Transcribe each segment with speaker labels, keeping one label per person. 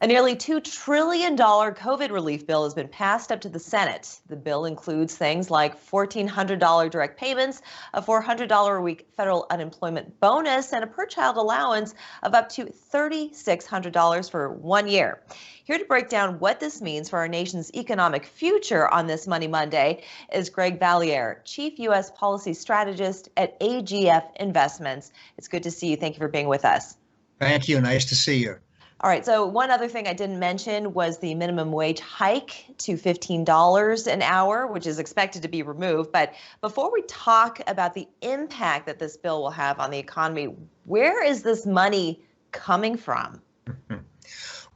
Speaker 1: A nearly $2 trillion COVID relief bill has been passed up to the Senate. The bill includes things like $1,400 direct payments, a $400 a week federal unemployment bonus, and a per-child allowance of up to $3,600 for 1 year. Here to break down what this means for our nation's economic future on this Money Monday is Greg Valliere, Chief U.S. Policy Strategist at AGF Investments. It's good to see you. Thank you for being with us.
Speaker 2: Thank you. Nice to see you.
Speaker 1: All right, so one other thing I didn't mention was the minimum wage hike to $15 an hour, which is expected to be removed. But before we talk about the impact that this bill will have on the economy, where is this money coming from?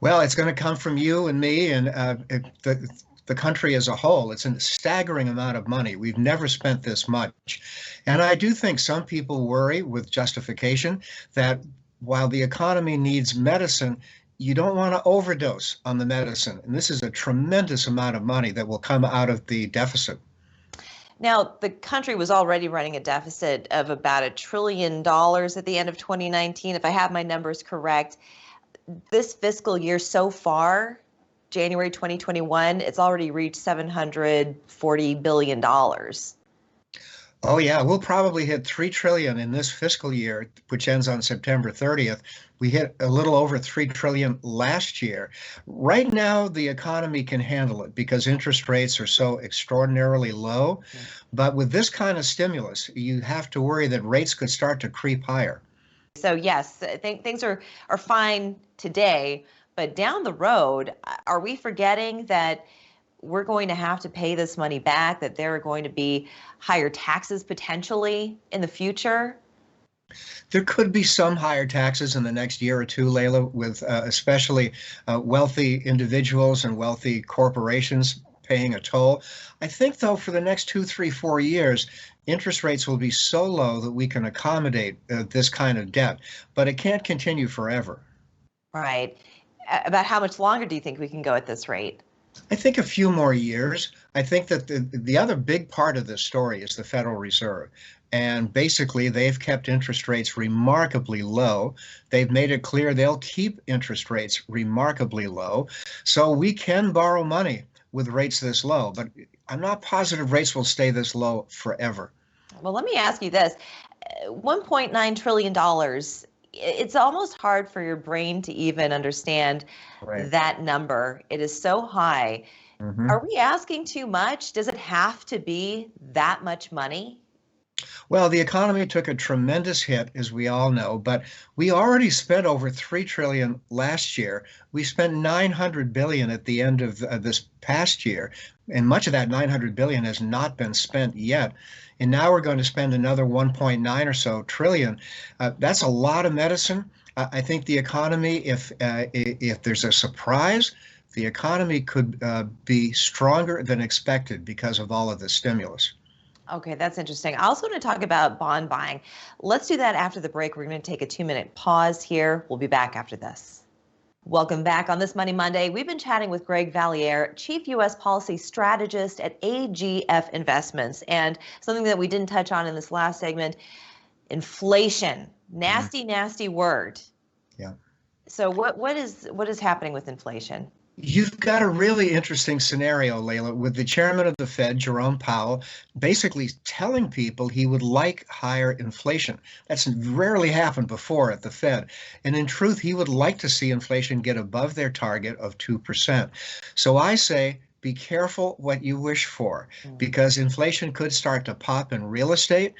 Speaker 2: Well, it's going to come from you and me and the country as a whole. It's a staggering amount of money. We've never spent this much. And I do think some people worry with justification that while the economy needs medicine, you don't want to overdose on the medicine. And this is a tremendous amount of money that will come out of the deficit.
Speaker 1: Now, the country was already running a deficit of about $1 trillion at the end of 2019, if I have my numbers correct. This fiscal year so far, January 2021, it's already reached $740 billion.
Speaker 2: Oh, yeah, we'll probably hit $3 trillion in this fiscal year, which ends on September 30th. We hit a little over $3 trillion last year. Right now, the economy can handle it because interest rates are so extraordinarily low. But with this kind of stimulus, you have to worry that rates could start to creep higher.
Speaker 1: So, yes, I think things are fine today, but down the road, are we forgetting that we're going to have to pay this money back, that there are going to be higher taxes potentially in the future?
Speaker 2: There could be some higher taxes in the next year or two, Leyla, with especially wealthy individuals and wealthy corporations paying a toll. I think, though, for the next 2, 3, 4 years, interest rates will be so low that we can accommodate this kind of debt, but it can't continue forever.
Speaker 1: Right. About how much longer do you think we can go at this rate?
Speaker 2: I think a few more years. I think that the other big part of this story is the Federal Reserve. And basically, they've kept interest rates remarkably low. They've made it clear they'll keep interest rates remarkably low. So we can borrow money with rates this low, but I'm not positive rates will stay this low forever.
Speaker 1: Well, let me ask you this. $1.9 trillion, it's almost hard for your brain to even understand that number. It is so high. Are we asking too much? Does it have to be that much money?
Speaker 2: Well, the economy took a tremendous hit, as we all know, but we already spent over $3 trillion last year. We spent $900 billion at the end of this past year, and much of that $900 billion has not been spent yet. And now we're going to spend another 1.9 or so trillion. That's a lot of medicine. I think the economy, if there's a surprise, the economy could be stronger than expected because of all of the stimulus.
Speaker 1: Okay, that's interesting. I also want to talk about bond buying. Let's do that after the break. We're going to take a 2-minute pause here. We'll be back after this. Welcome back on this Money Monday. We've been chatting with Greg Valliere, Chief U.S. Policy Strategist at AGF Investments. And something that we didn't touch on in this last segment, inflation. Nasty, nasty word.
Speaker 2: Yeah.
Speaker 1: So what is happening with inflation?
Speaker 2: You've got a really interesting scenario, Leyla, with the chairman of the Fed, Jerome Powell, basically telling people he would like higher inflation. That's rarely happened before at the Fed. And in truth, he would like to see inflation get above their target of 2%. So I say, be careful what you wish for, because inflation could start to pop in real estate.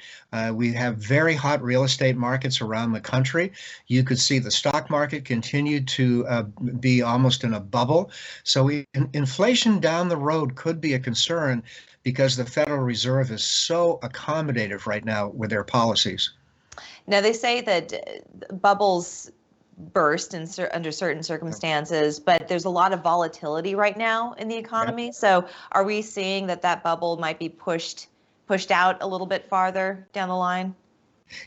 Speaker 2: We have very hot real estate markets around the country. You could see the stock market continue to be almost in a bubble. So inflation down the road could be a concern because the Federal Reserve is so accommodative right now with their policies.
Speaker 1: Now, they say that bubbles burst under certain circumstances, but there's a lot of volatility right now in the economy. Yep. So are we seeing that bubble might be pushed out a little bit farther down the line?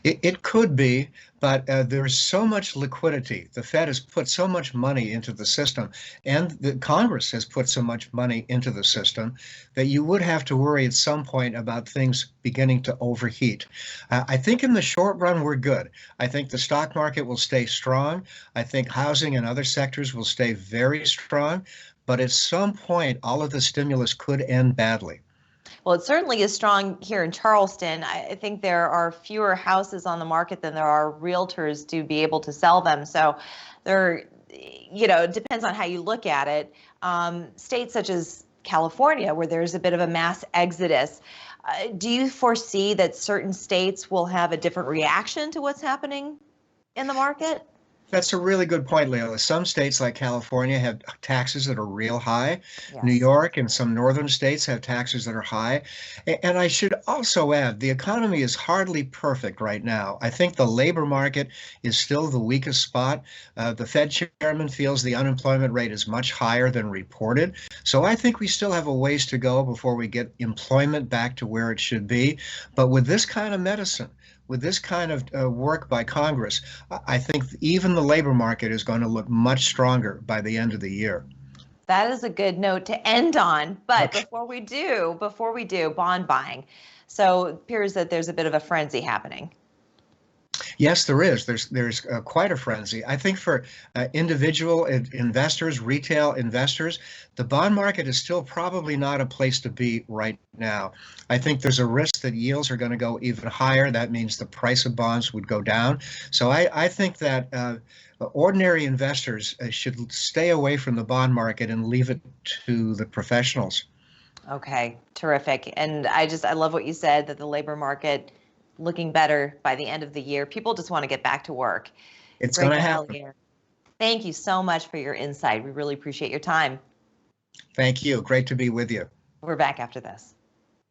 Speaker 2: It could be, but there's so much liquidity. The Fed has put so much money into the system, and the Congress has put so much money into the system that you would have to worry at some point about things beginning to overheat. I think in the short run, we're good. I think the stock market will stay strong. I think housing and other sectors will stay very strong. But at some point, all of the stimulus could end badly.
Speaker 1: Well, it certainly is strong here in Charleston. I think there are fewer houses on the market than there are realtors to be able to sell them. So it depends on how you look at it. States such as California, where there's a bit of a mass exodus, do you foresee that certain states will have a different reaction to what's happening in the market?
Speaker 2: That's a really good point, Leyla. Some states like California have taxes that are real high. New
Speaker 1: Yes.
Speaker 2: York and some northern states have taxes that are high. And I should also add, the economy is hardly perfect right now. I think the labor market is still the weakest spot. The Fed chairman feels the unemployment rate is much higher than reported. So I think we still have a ways to go before we get employment back to where it should be. But with this kind of medicine, with this kind of work by Congress, I think even the labor market is going to look much stronger by the end of the year.
Speaker 1: That is a good note to end on. But
Speaker 2: Okay.
Speaker 1: before we do bond buying, so it appears that there's a bit of a frenzy happening.
Speaker 2: Yes, there is. There's quite a frenzy. I think for individual investors, retail investors, the bond market is still probably not a place to be right now. I think there's a risk that yields are going to go even higher. That means the price of bonds would go down. So I think that ordinary investors should stay away from the bond market and leave it to the professionals.
Speaker 1: Okay, terrific. And I love what you said, that the labor market looking better by the end of the year. People just want to get back to work.
Speaker 2: It's
Speaker 1: Greg
Speaker 2: going to happen.
Speaker 1: Valliere, thank you so much for your insight. We really appreciate your time.
Speaker 2: Thank you. Great to be with you.
Speaker 1: We're back after this.